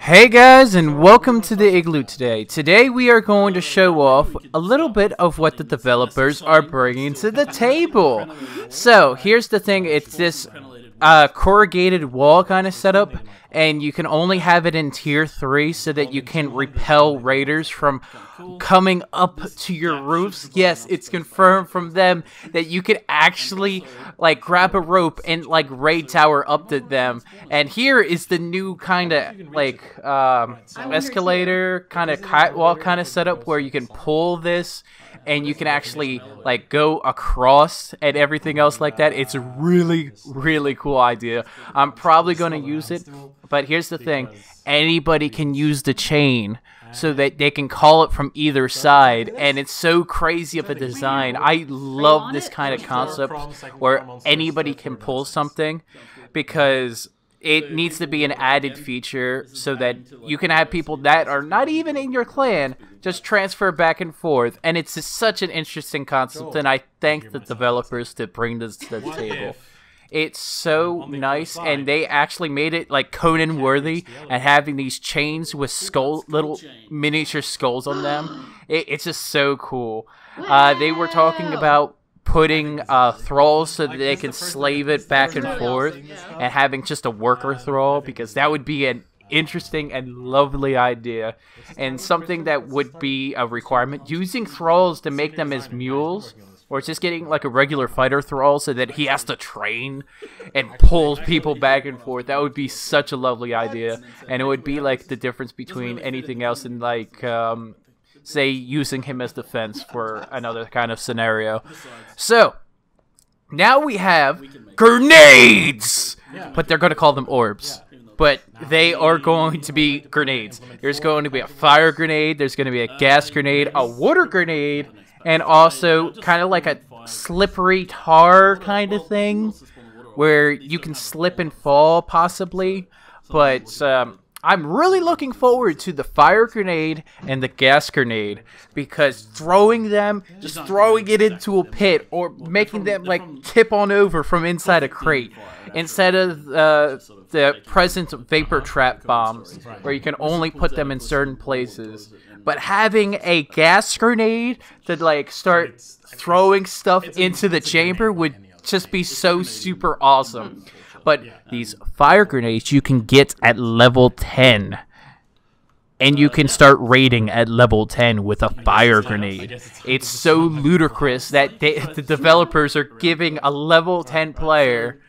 Hey guys, and welcome to the Igloo today. Today we are going to show off a little bit of what the developers are bringing to the table. So here's the thing, it's this corrugated wall kind of setup, and you can only have it in tier 3 so that you can repel raiders from coming up to your roofs. Yes, it's confirmed from them that you can actually like grab a rope and like raid tower up to them. And here is the new kind of like escalator kind of catwalk kind of setup where you can pull this and you can actually like go across and everything else like that. It's a really cool idea. I'm probably going to use it, but here's the thing, anybody can use the chain so that they can call it from either side, and it's so crazy of a design. I love this kind of concept where anybody can pull something, because it needs to be an added feature so that you can have people that are not even in your clan just transfer back and forth. And it's just such an interesting concept, and I thank the developers to bring this to the table. It's so nice, and they actually made it like Conan worthy, and having these chains with little miniature skulls on them. It's just so cool. They were talking about putting thralls so that they can slave it back and forth, and having just a worker thrall, because that would be an interesting and lovely idea, and something that would be a requirement. Using thralls to make them as mules, or just getting like a regular fighter thrall so that he has to train and pull people back and forth. That would be such a lovely idea, and it would be like the difference between anything else in like say using him as defense for another kind of scenario. So now we have grenades, but they're going to call them orbs. But they are going to be grenades. There's going to be a fire grenade, there's going to be a gas grenade, a water grenade, and also kind of like a slippery tar kind of thing where you can slip and fall possibly. But I'm really looking forward to the fire grenade and the gas grenade, because throwing them, just throwing it into a pit or making them like tip on over from inside a crate instead of the present vapor trap bombs where you can only put them in certain places. But having a gas grenade to like start throwing stuff into the chamber would just be so super awesome. But these fire grenades you can get at level 10. And you can start raiding at level 10 with a fire grenade. It's so ludicrous that the developers are giving a level 10 player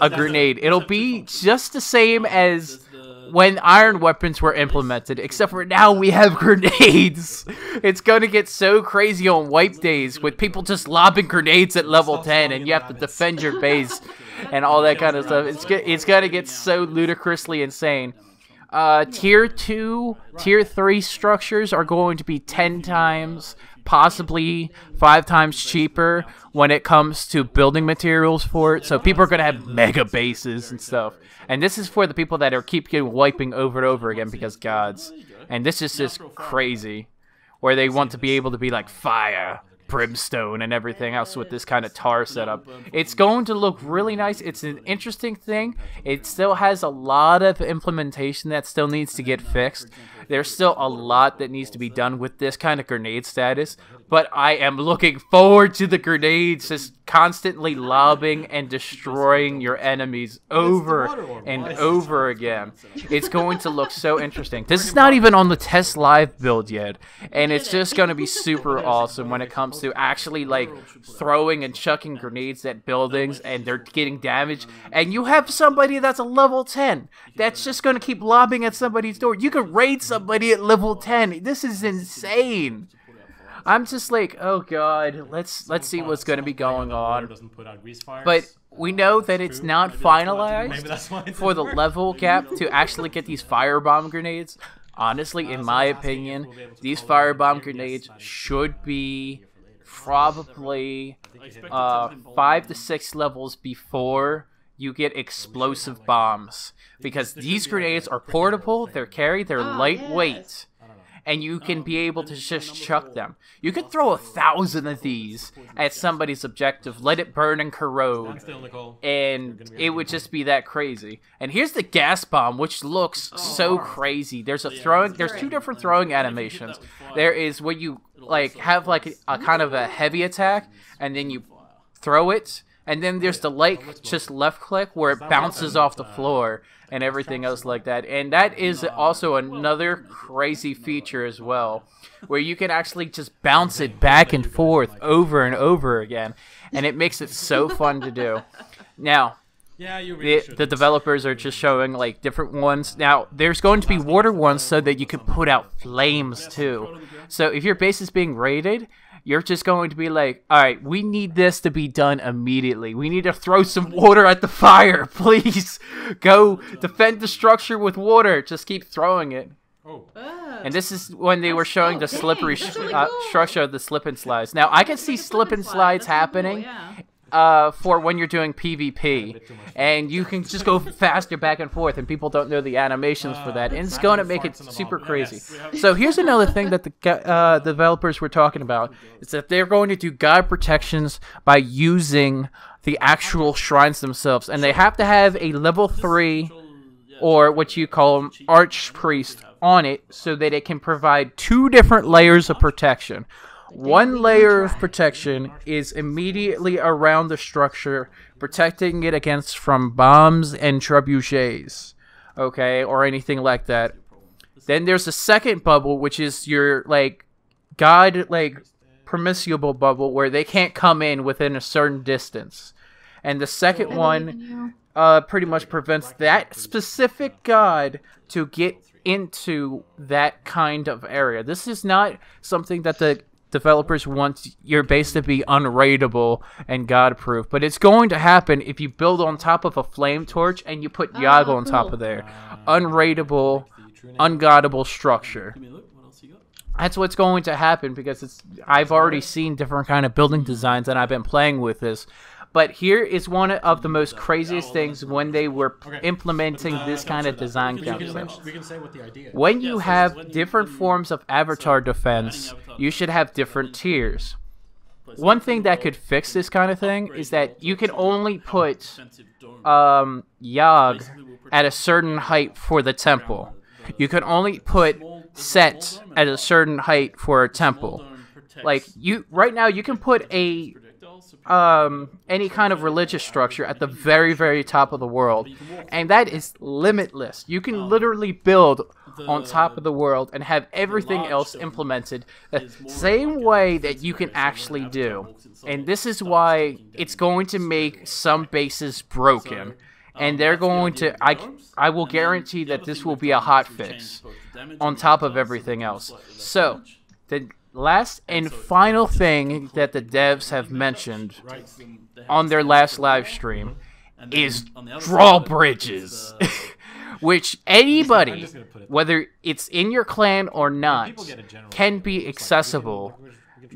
a grenade. It'll be just the same as when iron weapons were implemented, except for now we have grenades. It's going to get so crazy on wipe days with people just lobbing grenades at level 10, and you have to defend your base and all that kind of stuff. It's going to get so ludicrously insane. Tier 2, Tier 3 structures are going to be 10 times, possibly 5 times cheaper when it comes to building materials for it. So people are going to have mega bases and stuff. And this is for the people that are keep wiping over and over again because gods. And this is just crazy, where they want to be able to be like fire, brimstone, and everything else with this kind of tar setup. It's going to look really nice. It's an interesting thing. It still has a lot of implementation that still needs to get fixed. There's still a lot that needs to be done with this kind of grenade status, but I am looking forward to the grenades just constantly lobbing and destroying your enemies over and over again. It's going to look so interesting. This is not even on the test live build yet, and it's just going to be super awesome when it comes to actually like throwing and chucking grenades at buildings and they're getting damaged, and you have somebody that's a level 10 that's just going to keep lobbing at somebody's door. You can raid somebody at level 10. This is insane. I'm just like, oh god, let's see what's going to be going on. But we know that it's not finalized for the level cap to actually get these firebomb grenades. Honestly, in my opinion, these firebomb grenades should be probably 5 to 6 levels before you get explosive bombs, because these grenades are portable, they're carried, they're lightweight, and you can be able to just chuck them. You could throw 1,000 of these at somebody's objective, let it burn and corrode, and it would just be that crazy. And here's the gas bomb, which looks so crazy. There's two different throwing animations. There is where you like have like a kind of a heavy attack, and then you throw it, and then there's the like just left click where it bounces off the floor and everything else like that. And that is also another crazy feature as well, where you can actually just bounce it back and forth over and over again, and it makes it so fun to do. Now, the developers are just showing like different ones. Now, there's going to be water ones so that you can put out flames too. So if your base is being raided, you're just going to be like, all right, we need this to be done immediately. We need to throw some water at the fire. Please go defend the structure with water. Just keep throwing it. And this is when they were showing the slippery structure of the slip and slides. Now, I can see slip and slides happening for when you're doing PvP, and you can just go faster back and forth, and people don't know the animations for that, and it's going to make it super crazy. So here's another thing that the developers were talking about, is that they're going to do god protections by using the actual shrines themselves, and they have to have a level 3, or what you call them, archpriest, on it, so that it can provide 2 different layers of protection. One layer of protection is immediately around the structure, protecting it against from bombs and trebuchets, okay, or anything like that. Then there's a second bubble, which is your permissible bubble, where they can't come in within a certain distance. And the second one pretty much prevents that specific god to get into that kind of area. This is not something that the developers want your base to be unraidable and god-proof, but it's going to happen if you build on top of a flame torch and you put Yago on top of there. Unraidable, ungoddable structure. That's what's going to happen, because I've already seen different kind of building designs and I've been playing with this. But here is one of the most craziest things when they were implementing this kind of design concept. When you have different forms of avatar defense, you should have different tiers. One thing that could fix this kind of thing is that you can only put Yogg at a certain height for the temple. You can only put Set at a certain height for a temple. Like, right now you can put a any kind of religious structure at the very, very top of the world, and that is limitless. You can literally build on top of the world and have everything else implemented the same way that you can actually do. And this is why it's going to make some bases broken, and they're going to, I will guarantee that this will be a hotfix on top of everything else. So the last and final thing that the devs have mentioned on their last live stream is drawbridges, which anybody, whether it's in your clan or not, can be accessible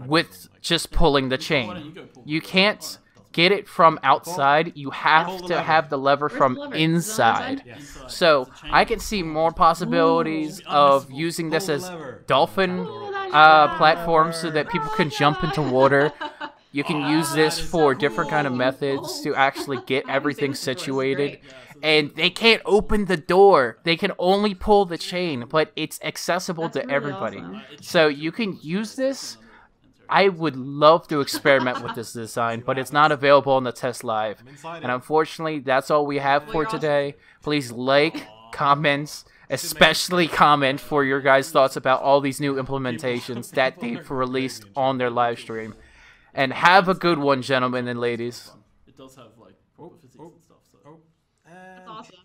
with just pulling the chain. You can't get it from outside, you have to have the lever from inside. So I can see more possibilities of using this as dolphin platforms so that people can jump into water. You can use this for different kind of methods to actually get everything situated. And they can't open the door. They can only pull the chain, but it's accessible to everybody. Awesome. So you can use this. I would love to experiment with this design, but it's not available on the test live. And unfortunately, that's all we have for today. Please like, comment, especially comment for your guys' thoughts about all these new implementations that they've released on their live stream. And have a good one, gentlemen and ladies. It does have like physics and stuff, so. That's awesome.